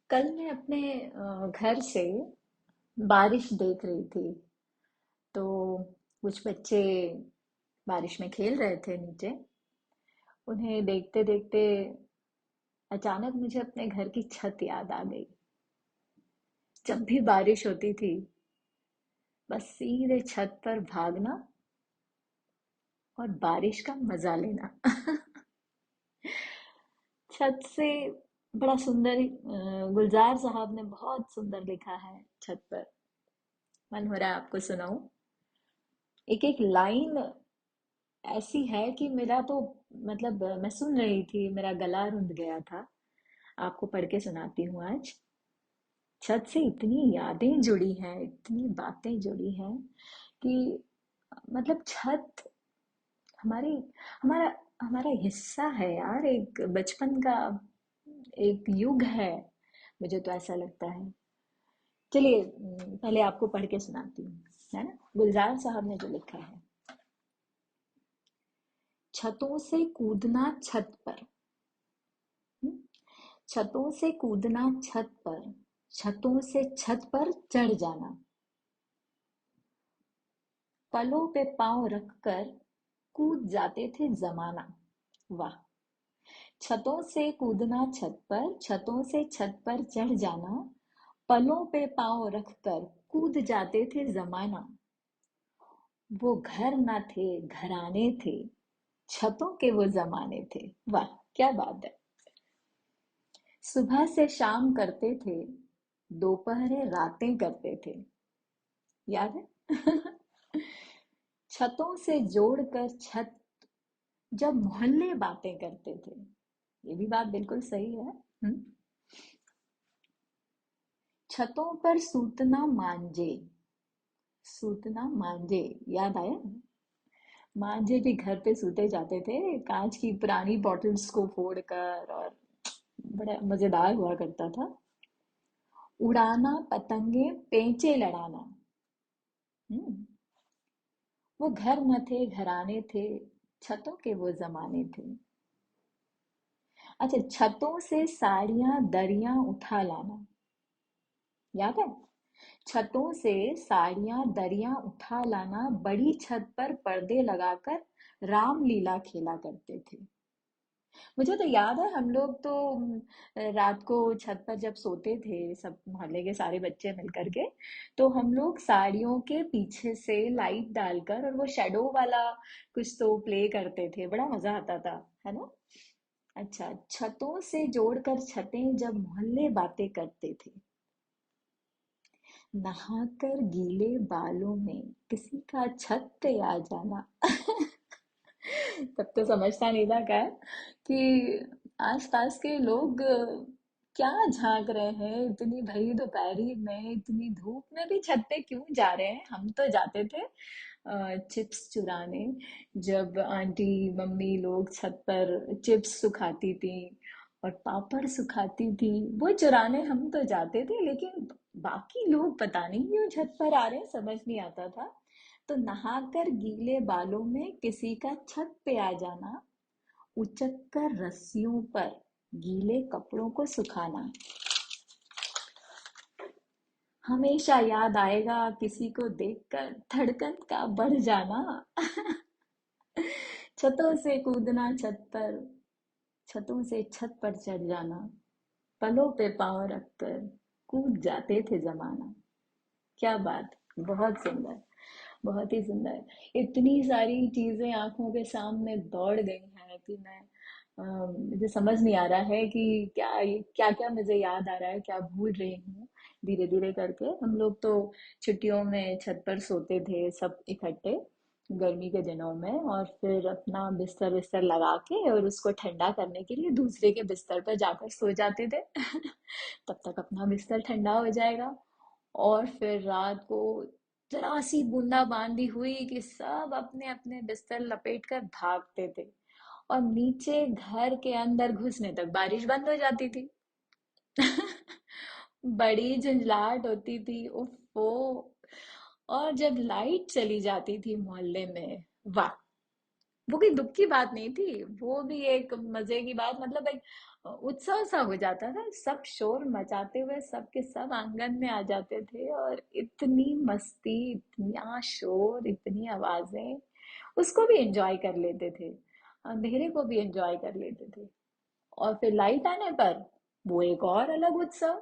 कल मैं अपने घर से बारिश देख रही थी। तो कुछ बच्चे बारिश में खेल रहे थे नीचे। उन्हें देखते देखते अचानक मुझे अपने घर की छत याद आ गई। जब भी बारिश होती थी, बस सीधे छत पर भागना और बारिश का मजा लेना। छत से बड़ा सुंदर गुलजार साहब ने बहुत सुंदर लिखा है छत पर। मन हो रहा है आपको सुनाऊं। एक एक लाइन ऐसी है कि मेरा तो मतलब मैं सुन रही थी, मेरा गला रुंध गया था। आपको पढ़ के सुनाती हूँ आज। छत से इतनी यादें जुड़ी हैं, इतनी बातें जुड़ी हैं कि मतलब छत हमारी हमारा हमारा हिस्सा है यार, एक बचपन का एक युग है। मुझे तो ऐसा लगता है। चलिए पहले आपको पढ़ के सुनाती हूँ, है ना। गुलजार साहब ने जो लिखा है। छतों से कूदना छत पर। हम्म? छतों से कूदना छत पर, छतों से छत पर चढ़ जाना, पलों पे पांव रखकर कूद जाते थे जमाना। वाह। छतों से कूदना छत पर, छतों से छत पर चढ़ जाना, पलों पे पांव रखकर कूद जाते थे जमाना। वो घर न थे, घराने थे, छतों के वो जमाने थे। वाह, क्या बात है। सुबह से शाम करते थे, दोपहरे रातें करते थे। याद है। छतों से जोड़कर छत, जब मोहल्ले बातें करते थे। ये भी बात बिल्कुल सही है। छतों पर सूतना मांझे, सूतना मांझे। याद आया। मांझे भी घर पे सूते जाते थे, कांच की पुरानी बॉटल्स को फोड़कर। और बड़ा मजेदार हुआ करता था। उड़ाना पतंगे पेंचे लड़ाना। हम्म। वो घर न थे, घराने थे, छतों के वो जमाने थे। अच्छा, छतों से साड़ियां दरियां उठा लाना। याद है। छतों से साड़ियां दरियां उठा लाना, बड़ी छत पर पर्दे लगाकर रामलीला खेला करते थे। मुझे तो याद है, हम लोग तो रात को छत पर जब सोते थे, सब मोहल्ले के सारे बच्चे मिलकर के, तो हम लोग साड़ियों के पीछे से लाइट डालकर और वो शेडो वाला कुछ तो प्ले करते थे। बड़ा मजा आता था, है ना। अच्छा, छतों से जोड़कर छतें, जब मोहल्ले बातें करते थे। नहाकर गीले बालों में किसी का छत पे आ जाना। तब तो समझता नहीं था क्या कि आसपास के लोग क्या झांक रहे हैं, इतनी भरी दोपहरी में, इतनी धूप में भी छत पे क्यों जा रहे हैं। हम तो जाते थे चिप्स चुराने। जब आंटी मम्मी लोग छत पर चिप्स सुखाती थी और पापड़ सुखाती थी, वो चुराने हम तो जाते थे। लेकिन बाकी लोग पता नहीं क्यों छत पर आ रहे हैं, समझ नहीं आता था। तो नहाकर गीले बालों में किसी का छत पे आ जाना, उचक कर रस्सियों पर गीले कपड़ों को सुखाना। हमेशा याद आएगा किसी को देखकर धड़कन का बढ़ जाना। छतों से कूदना छत पर, छतों से छत पर चढ़ जाना, पलों पे पांव रखकर कूद जाते थे जमाना। क्या बात। बहुत सुंदर, बहुत ही सुंदर। इतनी सारी चीजें आंखों के सामने दौड़ गई हैं कि मैं मुझे समझ नहीं आ रहा है कि क्या क्या मुझे याद आ रहा है, क्या भूल रही हूँ। धीरे धीरे करके हम लोग तो छुट्टियों में छत पर सोते थे सब इकट्ठे, गर्मी के दिनों में। और फिर अपना बिस्तर बिस्तर लगा के और उसको ठंडा करने के लिए दूसरे के बिस्तर पर जाकर सो जाते थे। तब तक अपना बिस्तर ठंडा हो जाएगा। और फिर रात को जरा सी बूंदा बांदी हुई कि सब अपने अपने बिस्तर लपेट कर भागते थे। और नीचे घर के अंदर घुसने तक बारिश बंद हो जाती थी। बड़ी झंझलाहट होती थी, उफ़ो। और जब लाइट चली जाती थी मोहल्ले में, वाह, वो कोई दुख की बात नहीं थी, वो भी एक मजे की बात। मतलब एक उत्सव सा हो जाता था, सब शोर मचाते हुए सबके सब आंगन में आ जाते थे, और इतनी मस्ती, इतना शोर, इतनी आवाजें, उसको भी एंजॉय कर लेते थे, अंधेरे को भी एंजॉय कर लेते थे। और फिर लाइट आने पर वो एक और अलग उत्सव।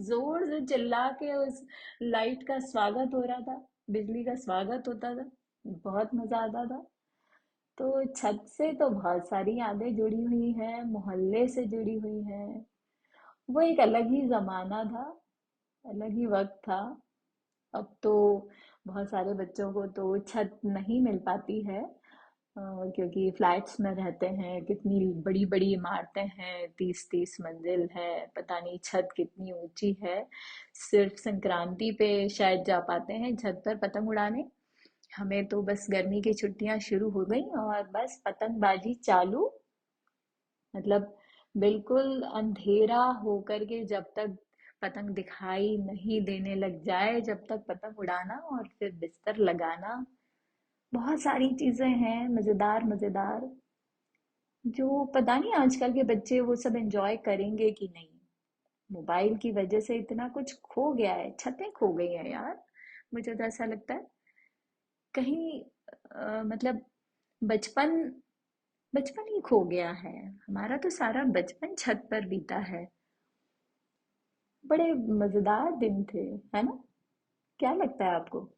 जोर से चिल्ला के उस लाइट का स्वागत हो रहा था, बिजली का स्वागत होता था, बहुत मजा आता था। तो छत से तो बहुत सारी यादें जुड़ी हुई हैं, मोहल्ले से जुड़ी हुई हैं। वो एक अलग ही जमाना था, अलग ही वक्त था। अब तो बहुत सारे बच्चों को तो छत नहीं मिल पाती है, क्योंकि फ्लैट्स में रहते हैं, कितनी बड़ी बड़ी इमारतें हैं, 30-30 मंजिल है, पता नहीं छत कितनी ऊंची है। सिर्फ संक्रांति पे शायद जा पाते हैं छत पर पतंग उड़ाने। हमें तो बस गर्मी की छुट्टियां शुरू हो गई और बस पतंगबाजी चालू। मतलब बिल्कुल अंधेरा होकर के जब तक पतंग दिखाई नहीं देने लग जाए, जब तक पतंग उड़ाना और फिर बिस्तर लगाना। बहुत सारी चीजें हैं मजेदार मजेदार, जो पता नहीं आजकल के बच्चे वो सब एंजॉय करेंगे कि नहीं। मोबाइल की वजह से इतना कुछ खो गया है, छतें खो गई हैं यार। मुझे तो ऐसा लगता है कहीं मतलब बचपन, बचपन ही खो गया है। हमारा तो सारा बचपन छत पर बीता है। बड़े मजेदार दिन थे, है ना? क्या लगता है आपको?